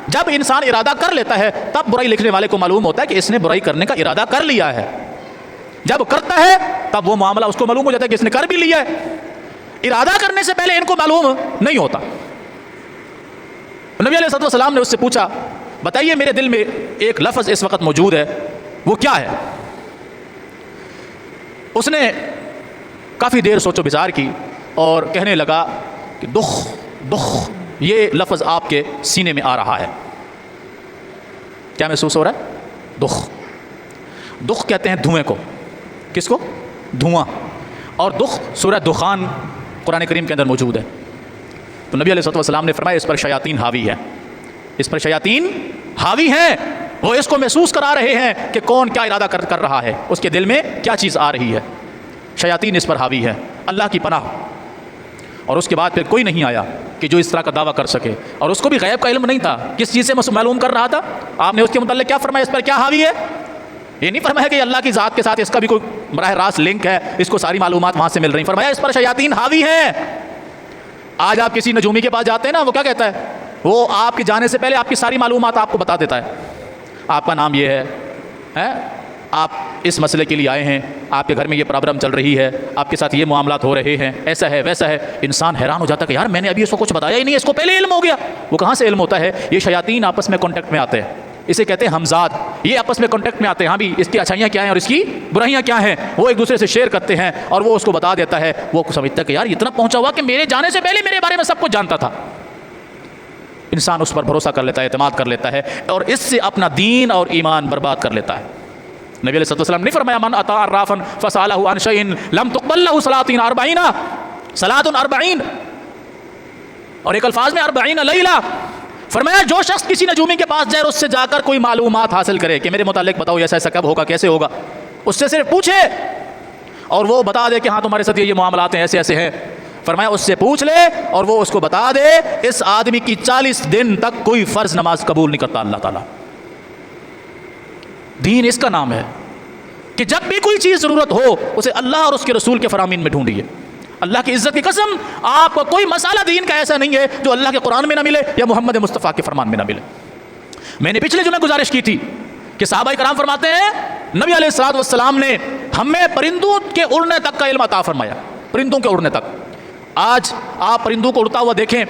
جب انسان ارادہ کر لیتا ہے تب برائی لکھنے والے کو معلوم ہوتا ہے کہ اس نے برائی کرنے کا ارادہ کر لیا ہے. جب کرتا ہے تب وہ معاملہ اس کو معلوم ہو جاتا ہے کہ اس نے کر بھی لیا ہے. ارادہ کرنے سے پہلے ان کو معلوم نہیں ہوتا. نبی علیہ السلام نے اس سے پوچھا بتائیے میرے دل میں ایک لفظ اس وقت موجود ہے، وہ کیا ہے؟ اس نے کافی دیر سوچ و بچار کی اور کہنے لگا کہ دخ دخ، یہ لفظ آپ کے سینے میں آ رہا ہے. کیا محسوس ہو رہا ہے؟ دخ. دخ کہتے ہیں دھوئیں کو. کس کو؟ دھواں. اور دخ سورہ دخان قرآن کریم کے اندر موجود ہے. تو نبی علیہ الصلوۃ والسلام نے فرمایا اس پر شیاطین حاوی ہے، اس پر شیاطین حاوی ہیں، وہ اس کو محسوس کرا رہے ہیں کہ کون کیا ارادہ کر رہا ہے، اس کے دل میں کیا چیز آ رہی ہے، شیاطین اس پر حاوی ہے، اللہ کی پناہ۔ اور اس کے بعد پھر کوئی نہیں آیا کہ جو اس طرح کا دعویٰ کر سکے، اور اس کو بھی غیب کا علم نہیں تھا، کس چیز سے معلوم کر رہا تھا؟ آپ نے اس کے متعلق کیا فرمایا؟ اس پر کیا حاوی ہے؟ یہ نہیں فرمایا کہ اللہ کی ذات کے ساتھ اس کا بھی کوئی براہ راست لنک ہے، اس کو ساری معلومات وہاں سے مل رہی ہیں، فرمایا اس پر شیاطین حاوی ہیں۔ آج آپ کسی نجومی کے پاس جاتے ہیں نا، وہ کیا کہتا ہے؟ وہ آپ کے جانے سے پہلے آپ کی ساری معلومات آپ کو بتا دیتا ہے، آپ کا نام یہ ہے، آپ اس مسئلے کے لیے آئے ہیں، آپ کے گھر میں یہ پرابلم چل رہی ہے، آپ کے ساتھ یہ معاملات ہو رہے ہیں، ایسا ہے ویسا ہے۔ انسان حیران ہو جاتا ہے کہ یار میں نے ابھی اس کو کچھ بتایا ہی نہیں، اس کو پہلے علم ہو گیا۔ وہ کہاں سے علم ہوتا ہے؟ یہ شیاطین آپس میں کانٹیکٹ میں آتے ہیں، اسے کہتے ہیں ہمزاد، یہ آپس میں کانٹیکٹ میں آتے ہیں، ہاں بھی اس کی اچھائیاں کیا ہیں اور اس کی برائیاں کیا ہیں، وہ ایک دوسرے سے شیئر کرتے ہیں اور وہ اس کو بتا دیتا ہے۔ وہ سمجھتا ہے کہ یار اتنا پہنچا ہوا کہ میرے جانے سے پہلے میرے بارے میں سب کچھ جانتا تھا۔ انسان اس پر بھروسہ کر لیتا ہے، اعتماد کر لیتا ہے، اور اس سے اپنا دین اور ایمان برباد کر لیتا ہے۔ نبی علیہ الصلوۃ والسلام نے فرمایا من اتی عرافا فسالہ عن شیء لم تقبل له صلاۃ 40 اور ایک الفاظ میں 40 لیلہ، فرمایا جو شخص کسی نجومی کے پاس جائے اور اس سے جا کر کوئی معلومات حاصل کرے کہ میرے متعلق بتاؤ ایسا ایسا کب ہوگا، کیسے ہوگا، اس سے صرف پوچھے اور وہ بتا دے کہ ہاں تمہارے ساتھ یہ معاملات ہیں، ایسے ایسے ہیں، فرمایا اس سے پوچھ لے اور وہ اس کو بتا دے، اس آدمی کی 40 دن تک کوئی فرض نماز قبول نہیں کرتا اللہ تعالیٰ۔ دین اس کا نام ہے کہ جب بھی کوئی چیز ضرورت ہو اسے اللہ اور اس کے رسول کے فرامین میں ڈھونڈیے۔ اللہ کی عزت کی قسم، آپ کو کوئی مسئلہ دین کا ایسا نہیں ہے جو اللہ کے قرآن میں نہ ملے یا محمد مصطفیٰ کے فرمان میں نہ ملے۔ میں نے پچھلے جمعے گزارش کی تھی کہ صحابہ کرام فرماتے ہیں نبی علیہ الصلوۃ والسلام نے ہمیں پرندوں کے اڑنے تک کا علم عطا فرمایا، پرندوں کے اڑنے تک۔ آج آپ پرندوں کو اڑتا ہوا دیکھیں،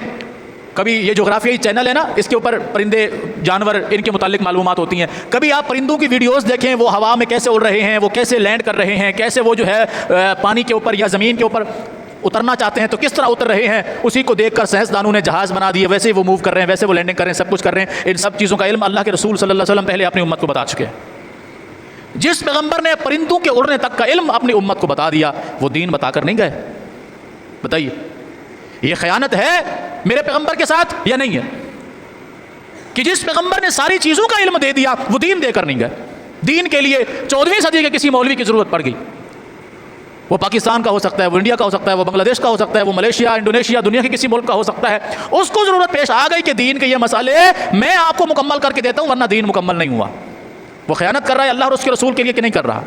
کبھی یہ جغرافیائی چینل ہے نا، اس کے اوپر پرندے جانور ان کے متعلق معلومات ہوتی ہیں، کبھی آپ پرندوں کی ویڈیوز دیکھیں، وہ ہوا میں کیسے اڑ رہے ہیں، وہ کیسے لینڈ کر رہے ہیں، کیسے وہ جو ہے پانی کے اوپر یا زمین کے اوپر اترنا چاہتے ہیں تو کس طرح اتر رہے ہیں، اسی کو دیکھ کر سائنسدانوں نے جہاز بنا دیے، ویسے وہ موو کر رہے ہیں، ویسے وہ لینڈنگ کر رہے ہیں، سب کچھ کر رہے ہیں۔ ان سب چیزوں کا علم اللہ کے رسول صلی اللہ علیہ وسلم پہلے اپنی امت کو بتا چکے ہیں۔ جس پیغمبر نے پرندوں کے اڑنے تک کا علم اپنی امت کو بتا دیا، وہ دین بتا کر نہیں گئے؟ بتائیے یہ خیانت ہے میرے پیغمبر کے ساتھ یا نہیں ہے؟ کہ جس پیغمبر نے ساری چیزوں کا علم دے دیا وہ دین دے کر نہیں گئے۔ دین کے لیے 14ویں صدی کے کسی مولوی کی ضرورت پڑ گئی، وہ پاکستان کا ہو سکتا ہے، وہ انڈیا کا ہو سکتا ہے، وہ بنگلہ دیش کا ہو سکتا ہے، وہ ملیشیا، انڈونیشیا، دنیا کے کسی ملک کا ہو سکتا ہے، اس کو ضرورت پیش آ گئی کہ دین کے یہ مسئلے میں آپ کو مکمل کر کے دیتا ہوں ورنہ دین مکمل نہیں ہوا۔ وہ خیانت کر رہا ہے اللہ اور اس کے رسول کے لیے کہ نہیں کر رہا؟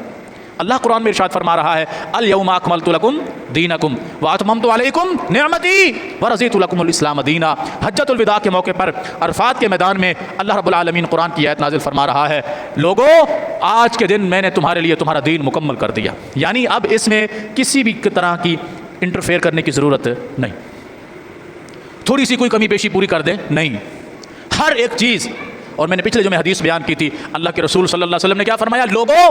اللہ قرآن میں ارشاد فرما رہا ہے الیوم اکملت لکم دینکم واتممت علیکم نعمتی ورضیت لکم الاسلام دینا۔ حجۃ الوداع کے موقع پر عرفات کے میدان میں اللہ رب العالمین قرآن کی آیت نازل فرما رہا ہے لوگو آج کے دن میں نے تمہارے لیے تمہارا دین مکمل کر دیا، یعنی اب اس میں کسی بھی طرح کی انٹرفیئر کرنے کی ضرورت نہیں، تھوڑی سی کوئی کمی بیشی پوری کر دیں نہیں، ہر ایک چیز۔ اور میں نے پچھلے جو میں حدیث بیان کی تھی، اللہ کے رسول صلی اللہ علیہ وسلم نے کیا فرمایا؟ لوگوں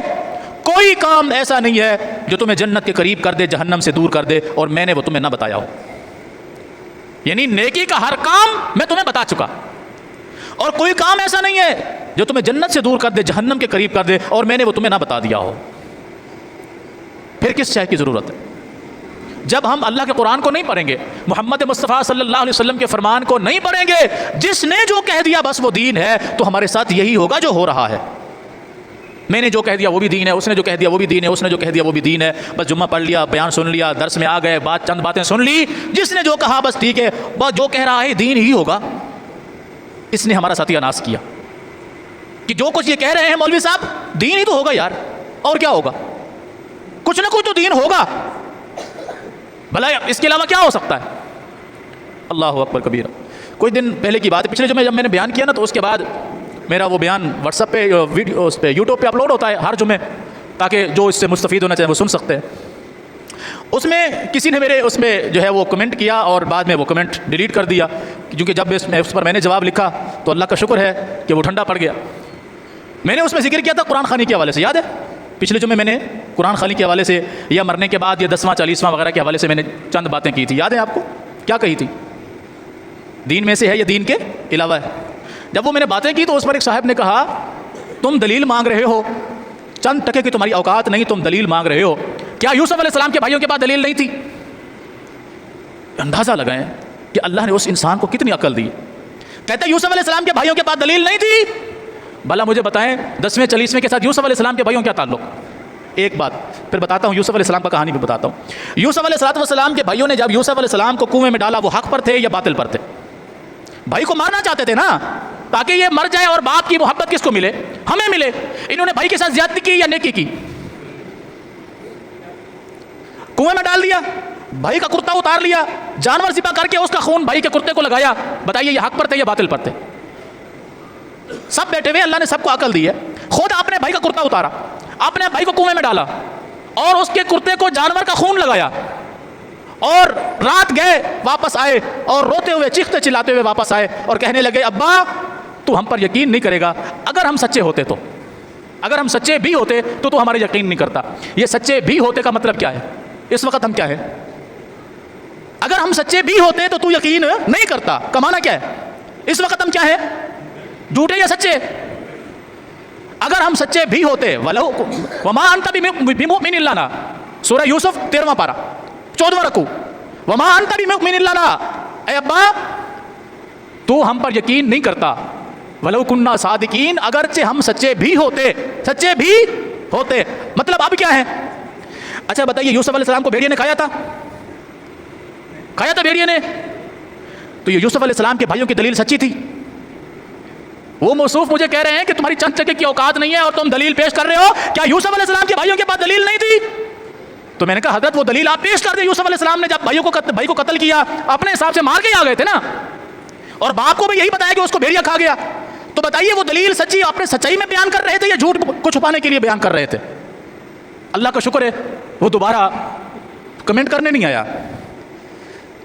کوئی کام ایسا نہیں ہے جو تمہیں جنت کے قریب کر دے، جہنم سے دور کر دے اور میں نے وہ تمہیں نہ بتایا ہو، یعنی نیکی کا ہر کام میں تمہیں بتا چکا، اور کوئی کام ایسا نہیں ہے جو تمہیں جنت سے دور کر دے، جہنم کے قریب کر دے اور میں نے وہ تمہیں نہ بتا دیا ہو۔ پھر کس شے کی ضرورت ہے؟ جب ہم اللہ کے قرآن کو نہیں پڑھیں گے، محمد مصطفیٰ صلی اللہ علیہ وسلم کے فرمان کو نہیں پڑھیں گے، جس نے جو کہہ دیا بس وہ دین ہے، تو ہمارے ساتھ یہی ہوگا جو ہو رہا ہے۔ میں نے جو کہہ دیا وہ بھی دین ہے، اس نے جو کہہ دیا وہ بھی دین ہے، اس نے جو کہہ دیا وہ بھی دین ہے، بس جمعہ پڑھ لیا، بیان سن لیا، درس میں آ گئے، چند باتیں سن لی، جس نے جو کہا بس ٹھیک ہے، بس جو کہہ رہا ہے دین ہی ہوگا۔ اس نے ہمارا ساتھی اناس کیا کہ جو کچھ یہ کہہ رہے ہیں مولوی صاحب دین ہی تو ہوگا یار، اور کیا ہوگا؟ کچھ نہ کچھ تو دین ہوگا، بھلا اس کے علاوہ کیا ہو سکتا ہے؟ اللہ اکبر کبیرہ۔ کوئی دن پہلے کی بات ہے، پچھلے جمعے جب میں نے بیان کیا نا تو اس کے بعد میرا وہ بیان واٹس ایپ پہ ویڈیو اس پہ یوٹیوب پہ اپلوڈ ہوتا ہے ہر جمعے، تاکہ جو اس سے مستفید ہونا چاہے وہ سن سکتے ہیں۔ اس میں کسی نے میرے اس میں جو ہے وہ کمنٹ کیا اور بعد میں وہ کمنٹ ڈیلیٹ کر دیا، کیونکہ جب اس پر میں نے جواب لکھا تو اللہ کا شکر ہے کہ وہ ٹھنڈا پڑ گیا۔ میں نے اس میں ذکر کیا تھا قرآن خوانی کے حوالے سے، یاد ہے پچھلے جمعے میں نے قرآن خوانی کے حوالے سے یا مرنے کے بعد یا 10واں 40واں وغیرہ کے حوالے سے میں نے چند باتیں کی تھی، یاد ہے آپ کو؟ کیا کہی تھی؟ دین میں سے ہے یا دین کے علاوہ ہے؟ جب وہ میں نے باتیں کی تو اس پر ایک صاحب نے کہا تم دلیل مانگ رہے ہو، چند ٹکے کی تمہاری اوقات نہیں، تم دلیل مانگ رہے ہو، کیا یوسف علیہ السلام کے بھائیوں کے پاس دلیل نہیں تھی؟ اندازہ لگائیں کہ اللہ نے اس انسان کو کتنی عقل دی. کہتے ہیں یوسف علیہ السلام کے بھائیوں کے پاس دلیل نہیں تھی. بھلا مجھے بتائیں 10ویں 40ویں کے ساتھ یوسف علیہ السلام کے بھائیوں کیا تعلق؟ ایک بات پھر بتاتا ہوں, یوسف علیہ السلام کا کہانی بھی بتاتا ہوں. یوسف علیہ السلام کے بھائیوں نے جب یوسف علیہ السلام کو کنویں میں ڈالا, وہ حق پر تھے یا باطل پر تھے؟ بھائی کو مارنا چاہتے تھے نا, تاکہ یہ مر جائے اور باپ کی محبت کس کو ملے؟ ہمیں ملے. انہوں نے بھائی کے ساتھ زیادتی کی یا نیکی کی؟ کنویں میں ڈال دیا, بھائی کا کرتا اتار لیا, جانور ذبح کر کے اس کا خون بھائی کے کرتے کو لگایا. بتائیے یہ حق پر تھے یا باطل پر تھے؟ سب بیٹھے ہوئے, اللہ نے سب کو عقل دی ہے. خود آپ نے بھائی کا کرتا اتارا, آپ نے بھائی کو کنویں میں ڈالا اور اس کے کرتے کو جانور کا خون لگایا, اور رات گئے واپس آئے اور روتے ہوئے چیختے چلاتے ہوئے واپس آئے اور کہنے لگے ابا تو ہم پر یقین نہیں کرے گا. اگر ہم سچے ہوتے تو, اگر ہم سچے بھی ہوتے تو ہمارے یقین نہیں کرتا. یہ سچے بھی ہوتے کا مطلب کیا ہے؟ اس وقت ہم کیا ہے؟ اگر ہم سچے بھی ہوتے تو یقین نہیں کرتا. کمانا کیا ہے؟ اس وقت ہم کیا ہے؟ جھوٹے یا سچے؟ اگر ہم سچے بھی ہوتے, وما انت بمؤمن لنا, سورہ یوسف 13واں پارہ 14واں رکوع, وما انت بمؤمن لنا, اے ابا تو ہم پر یقین نہیں کرتا. ولو کننا صادقین, اگرچہ ہم سچے بھی ہوتے, سچے بھی ہوتے. مطلب اب کیا ہے؟ اچھا بتائیے یوسف علیہ السلام کو بھیڑیے نے کھایا تھا؟ کھایا تھا بھیڑیے نے؟ تو یہ یوسف علیہ السلام کے بھائیوں کی دلیل سچی تھی. وہ موصوف مجھے کہہ رہے ہیں کہ تمہاری چند چکے کی اوقات نہیں ہے اور تم دلیل پیش کر رہے ہو. کیا یوسف علیہ السلام کے بھائیوں کے پاس دلیل نہیں تھی؟ تو میں نے کہا حضرت وہ دلیل آپ پیش کر دیں. یوسف علیہ السلام نے جب بھائی کو قتل کیا اپنے حساب سے مار کے آ گئے تھے نا, اور باپ کو بھی یہی بتایا کہ اس کو بھیڑیا کھا گیا. تو بتائیے وہ دلیل سچی اپنے سچائی میں بیان کر رہے تھے یا جھوٹ کو چھپانے کے لیے بیان کر رہے تھے؟ اللہ کا شکر ہے وہ دوبارہ کمنٹ کرنے نہیں آیا.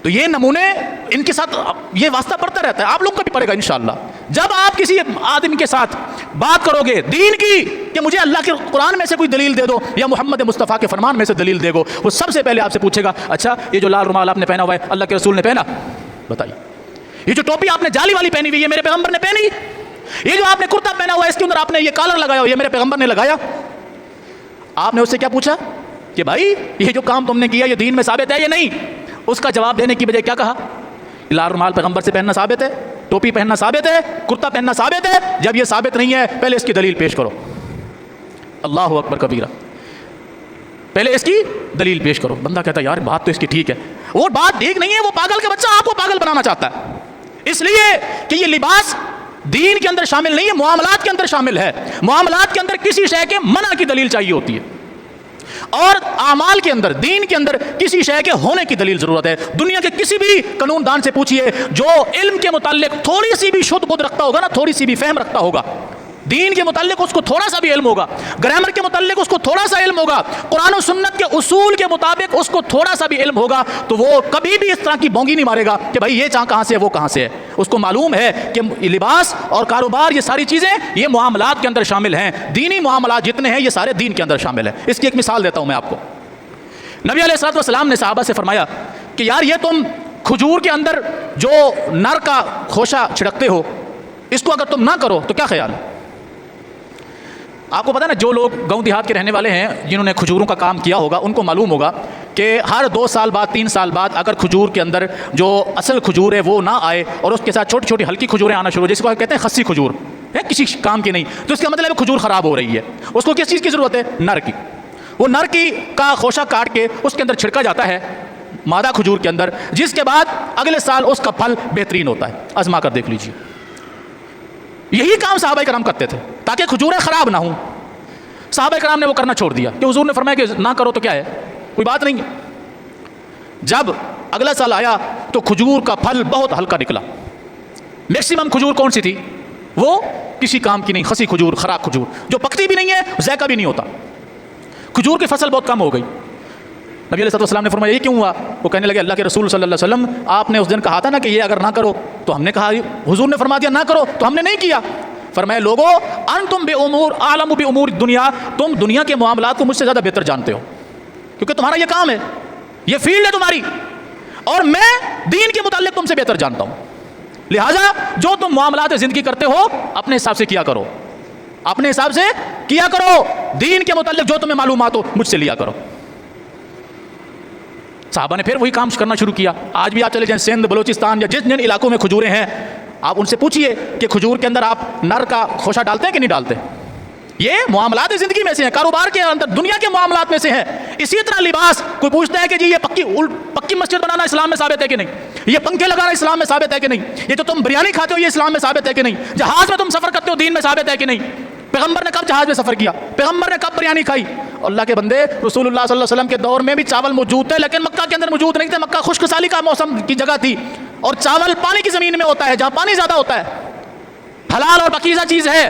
تو یہ نمونے ان کے ساتھ یہ واسطہ پڑتا رہتا ہے, آپ لوگوں کا بھی پڑے گا انشاءاللہ. جب آپ کسی آدمی کے ساتھ بات کرو گے دین کی کہ مجھے اللہ کے قرآن میں سے کوئی دلیل دے دو یا محمد مصطفیٰ کے فرمان میں سے دلیل دے دو, وہ سب سے پہلے آپ سے پوچھے گا اچھا یہ جو لال رومال آپ نے پہنا ہوا ہے اللہ کے رسول نے پہنا؟ بتائیے. یہ جو ٹوپی آپ نے جالی والی پہنی ہوئی ہے میرے پیغمبر نے پہنی؟ یہ جو آپ نے کرتا پہنا ہوا ہے اس کے اندر آپ نے یہ کالر لگایا ہو یہ میرے پیغمبر نے لگایا؟ آپ نے اس سے کیا پوچھا کہ بھائی یہ جو کام تم نے کیا یہ دین میں ثابت ہے یا نہیں؟ اس کا جواب دینے کی بجائے کیا کہا؟ لال رومال پیغمبر سے پہننا ثابت ہے, ٹوپی پہننا ثابت ہے, کرتا پہننا ثابت ہے. جب یہ ثابت نہیں ہے پہلے اس کی دلیل پیش کرو. اللہ اکبر کبیرہ, پہلے اس کی دلیل پیش کرو. بندہ کہتا ہے یار بات تو اس کی ٹھیک ہے. وہ بات ٹھیک نہیں ہے, وہ پاگل کا بچہ آپ کو پاگل بنانا چاہتا ہے, اس لیے کہ یہ لباس دین کے اندر شامل نہیں ہے, معاملات کے اندر شامل ہے. معاملات کے اندر کسی شے کے منع کی دلیل چاہیے ہوتی ہے, اور اعمال کے اندر دین کے اندر کسی شے کے ہونے کی دلیل ضرورت ہے. دنیا کے کسی بھی قانون دان سے پوچھئے جو علم کے متعلق تھوڑی سی بھی شدھ بدھ رکھتا ہوگا نا, تھوڑی سی بھی فہم رکھتا ہوگا, دین کے متعلق اس کو تھوڑا سا بھی علم ہوگا, گرامر کے متعلق اس کو تھوڑا سا علم ہوگا, قرآن و سنت کے اصول کے مطابق اس کو تھوڑا سا بھی علم ہوگا, تو وہ کبھی بھی اس طرح کی بونگی نہیں مارے گا کہ بھائی یہ کہاں سے ہے وہ کہاں سے ہے. اس کو معلوم ہے کہ لباس اور کاروبار یہ ساری چیزیں یہ معاملات کے اندر شامل ہیں. دینی معاملات جتنے ہیں یہ سارے دین کے اندر شامل ہیں. اس کی ایک مثال دیتا ہوں میں آپ کو. نبی علیہ الصلوۃ والسلام نے صحابہ سے فرمایا کہ یار یہ تم کھجور کے اندر جو نر کا خوشہ چھڑکتے ہو اس کو اگر تم نہ کرو تو کیا خیال ہے؟ آپ کو پتا نا جو لوگ گاؤں دیہات کے رہنے والے ہیں جنہوں نے کھجوروں کا کام کیا ہوگا ان کو معلوم ہوگا کہ ہر 2 سال بعد 3 سال بعد اگر کھجور کے اندر جو اصل کھجور ہے وہ نہ آئے اور اس کے ساتھ چھوٹی چھوٹی ہلکی کھجوریں آنا شروع, جس کو کہتے ہیں خسی کھجور ہے, کسی کام کی نہیں, تو اس کا مطلب ہے کھجور خراب ہو رہی ہے. اس کو کس چیز کی ضرورت ہے؟ نر کی. وہ نر کی کا خوشہ کاٹ کے اس کے اندر چھڑکا جاتا ہے مادہ کھجور کے اندر, جس کے بعد اگلے سال اس کا پھل بہترین ہوتا ہے. آزما کر دیکھ لیجیے. یہی کام صحابہ کرام کرتے تھے تاکہ کھجوریں خراب نہ ہوں. صحابہ کرام نے وہ کرنا چھوڑ دیا کہ حضور نے فرمایا کہ نہ کرو تو کیا ہے, کوئی بات نہیں. جب اگلا سال آیا تو کھجور کا پھل بہت ہلکا نکلا. میکسیمم کھجور کون سی تھی؟ وہ کسی کام کی نہیں, خسی کھجور, خراب کھجور جو پکتی بھی نہیں ہے, ذائقہ بھی نہیں ہوتا. کھجور کی فصل بہت کم ہو گئی. نبی علیہ السلام نے فرمایا یہ کیوں ہوا؟ وہ کہنے لگے اللہ کے رسول صلی اللہ علیہ وسلم آپ نے اس دن کہا تھا نا کہ یہ اگر نہ کرو, تو ہم نے کہا حضور نے فرما دیا نہ کرو تو ہم نے نہیں کیا. فرمایا لوگو انتم بامور اعلم بامور الدنیا, تم دنیا کے معاملات کو مجھ سے زیادہ بہتر جانتے ہو کیونکہ تمہارا یہ کام ہے, یہ فیلڈ ہے تمہاری, اور میں دین کے متعلق تم سے بہتر جانتا ہوں. لہٰذا جو تم معاملات زندگی کرتے ہو اپنے حساب سے کیا کرو, اپنے حساب سے کیا کرو. دین کے متعلق جو تمہیں معلومات ہو مجھ سے لیا کرو. صحابہ نے پھر وہی کام کرنا شروع کیا. آج بھی آپ چلے جائیں سندھ بلوچستان یا جن علاقوں میں کھجوریں ہیں, آپ ان سے پوچھئے کہ کھجور کے اندر آپ نر کا خوشہ ڈالتے ہیں کہ نہیں ڈالتے. یہ معاملات زندگی میں سے ہیں, کاروبار کے اندر, دنیا کے معاملات میں سے ہیں. اسی طرح لباس, کوئی پوچھتا ہے کہ جی یہ پکی مسجد بنانا اسلام میں ثابت ہے کہ نہیں, یہ پنکھے لگانا اسلام میں ثابت ہے کہ نہیں, یہ جو تم بریانی کھاتے ہو یہ اسلام میں ثابت ہے کہ نہیں, جہاز میں تم سفر کرتے ہو دین میں ثابت ہے کہ نہیں, پیغمبر نے کب جہاز میں سفر کیا, پیغمبر نے کب بریانی کھائی. اللہ کے بندے, رسول اللہ صلی اللہ علیہ وسلم کے دور میں بھی چاول موجود تھے, لیکن مکہ کے اندر موجود نہیں تھے. مکہ خشک سالی کا موسم کی جگہ تھی, اور چاول پانی کی زمین میں ہوتا ہے, جہاں پانی زیادہ ہوتا ہے, حلال اور پاکیزہ چیز ہے.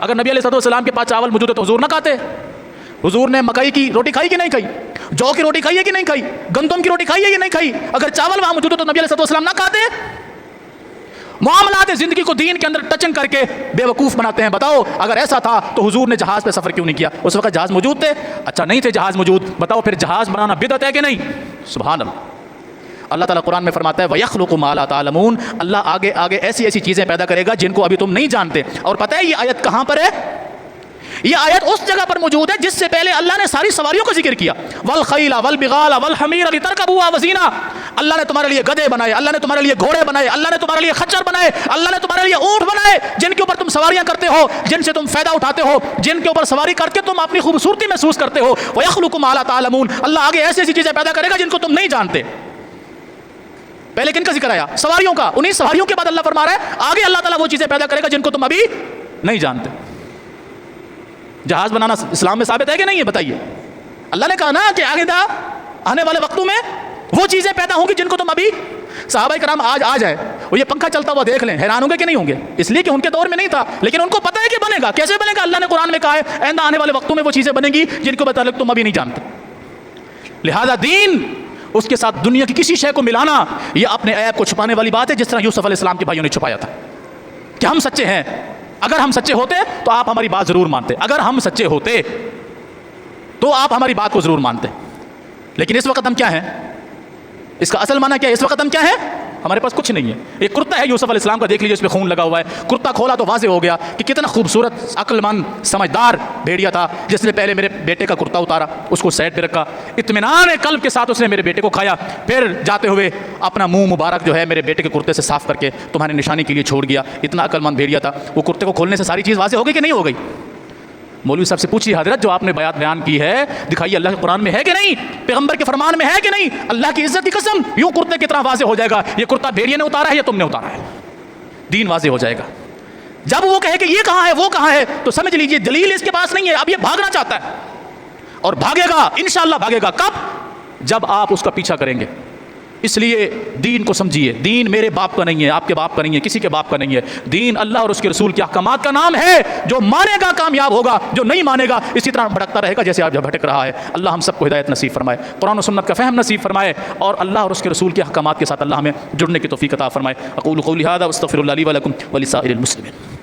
اگر نبی علیہ السلام کے پاس چاول موجود ہے تو حضور نہ کھاتے؟ حضور نے مکئی کی روٹی کھائی کہ نہیں کھائی, جو کی روٹی کھائی ہے کہ نہیں کھائی, گندم کی روٹی کھائی ہے کہ نہیں کھائی؟ اگر چاول وہاں موجود ہے تو نبی علیہ السلام نہ کھاتے؟ معاملات زندگی کو دین کے اندر ٹچنگ کر کے بے وقوف بناتے ہیں. بتاؤ اگر ایسا تھا تو حضور نے جہاز پہ سفر کیوں نہیں کیا؟ اس وقت جہاز موجود تھے؟ اچھا نہیں تھے جہاز موجود, بتاؤ پھر جہاز بنانا بدعت ہے کہ نہیں؟ سبحان اللہ. اللہ تعالیٰ قرآن میں فرماتا ہے وَيَخْلُقُ مَا لَا تَعْلَمُونَ, اللہ آگے آگے ایسی ایسی چیزیں پیدا کرے گا جن کو ابھی تم نہیں جانتے. اور پتہ ہے یہ آیت کہاں پر ہے؟ یہ آیت اس جگہ پر موجود ہے جس سے پہلے اللہ نے ساری سواریوں کا ذکر کیا. وَالْخَيْلَ وَالْبِغَالَ وَالْحَمِيرَ لِتَرْكَبُوهَا وَزِينَةً, اللہ نے تمہارے لیے گدھے بنائے, اللہ نے تمہارے لیے گھوڑے بنائے, اللہ نے تمہارے لیے خچر بنائے, اللہ نے تمہارے لیے اونٹ بنائے, جن کے اوپر تم سواریاں کرتے ہو, جن سے تم فائدہ اٹھاتے ہو, جن کے اوپر سواری کر کے تم اپنی خوبصورتی محسوس کرتے ہو. وَيَخْلُقُ مَا لَا تَعْلَمُونَ, اللہ آگے ایسی ایسی چیزیں پیدا کرے گا جن کو تم نہیں جانتے. پہلے کن کا ذکر آیا؟ سواریوں کا. انہیں سواریوں کے بعد اللہ فرما رہا ہے آگے اللہ تعالیٰ وہ چیزیں پیدا کرے گا جن کو تم ابھی نہیں جانتے. جہاز بنانا اسلام میں ثابت ہے کہ نہیں ہے؟ بتائیے. اللہ نے کہا نا کہ آنے والے وقتوں میں وہ چیزیں پیدا ہوں گی جن کو تم ابھی. صحابہ کرام آج آ جائے اور یہ پنکھا چلتا ہوا دیکھ لیں, حیران ہوں گے کہ نہیں ہوں گے؟ اس لیے کہ ان کے دور میں نہیں تھا, لیکن ان کو پتہ ہے کہ بنے گا. کیسے بنے گا؟ اللہ نے قرآن میں کہا ہے آئندہ آنے والے وقتوں میں وہ چیزیں بنیں گی جن کو متعلق تم ابھی نہیں جانتے. لہذا دین, اس کے ساتھ دنیا کی کسی شے کو ملانا, یہ اپنے عیب کو چھپانے والی بات ہے, جس طرح یوسف علیہ السلام کے بھائیوں نے چھپایا تھا کہ ہم سچے ہیں. اگر ہم سچے ہوتے تو آپ ہماری بات ضرور مانتے, اگر ہم سچے ہوتے تو آپ ہماری بات کو ضرور مانتے. لیکن اس وقت ہم کیا ہیں؟ اس کا اصل معنی کیا ہے؟ اس وقت ہم کیا ہیں؟ ہمارے پاس کچھ نہیں ہے. ایک کرتا ہے یوسف علیہ السلام کا, دیکھ لیجیے اس پہ خون لگا ہوا ہے. کرتا کھولا تو واضح ہو گیا کہ کتنا خوبصورت, عقل مند, سمجھدار بھیڑیا تھا, جس نے پہلے میرے بیٹے کا کرتا اتارا, اس کو سائڈ پہ رکھا, اطمینان قلب کے ساتھ اس نے میرے بیٹے کو کھایا, پھر جاتے ہوئے اپنا منہ مبارک جو ہے میرے بیٹے کے کرتے سے صاف کر کے تمہاری نشانی کے لیے چھوڑ گیا. اتنا عقل مند بھیڑیا تھا. وہ کرتے کو کھولنے سے ساری چیز واضح ہو گئی کہ نہیں ہو گئی؟ مولوی صاحب سے پوچھیے حضرت, جو آپ نے بات بیان کی ہے دکھائیے اللہ کے قرآن میں ہے کہ نہیں, پیغمبر کے فرمان میں ہے کہ نہیں؟ اللہ کی عزت کی قسم, یوں کرتے کتنا واضح ہو جائے گا یہ کرتا بھیڑیے نے اتارا ہے یا تم نے اتارا ہے. دین واضح ہو جائے گا. جب وہ کہے کہ یہ کہاں ہے وہ کہاں ہے تو سمجھ لیجئے دلیل اس کے پاس نہیں ہے, اب یہ بھاگنا چاہتا ہے, اور بھاگے گا انشاءاللہ. بھاگے گا کب؟ جب آپ اس کا پیچھا کریں گے. اس لیے دین کو سمجھیے, دین میرے باپ کا نہیں ہے, آپ کے باپ کا نہیں ہے, کسی کے باپ کا نہیں ہے. دین اللہ اور اس کے رسول کے احکامات کا نام ہے. جو مانے گا کامیاب ہوگا, جو نہیں مانے گا اسی طرح بھٹکتا رہے گا جیسے آج بھٹک رہا ہے. اللہ ہم سب کو ہدایت نصیب فرمائے, قرآن و سنت کا فہم نصیب فرمائے, اور اللہ اور اس کے رسول کے احکامات کے ساتھ اللہ ہمیں جڑنے کی توفیق عطا فرمائے. اقول قولی ھذا واستغفر اللہ لی ولکم ولسائر المسلمین.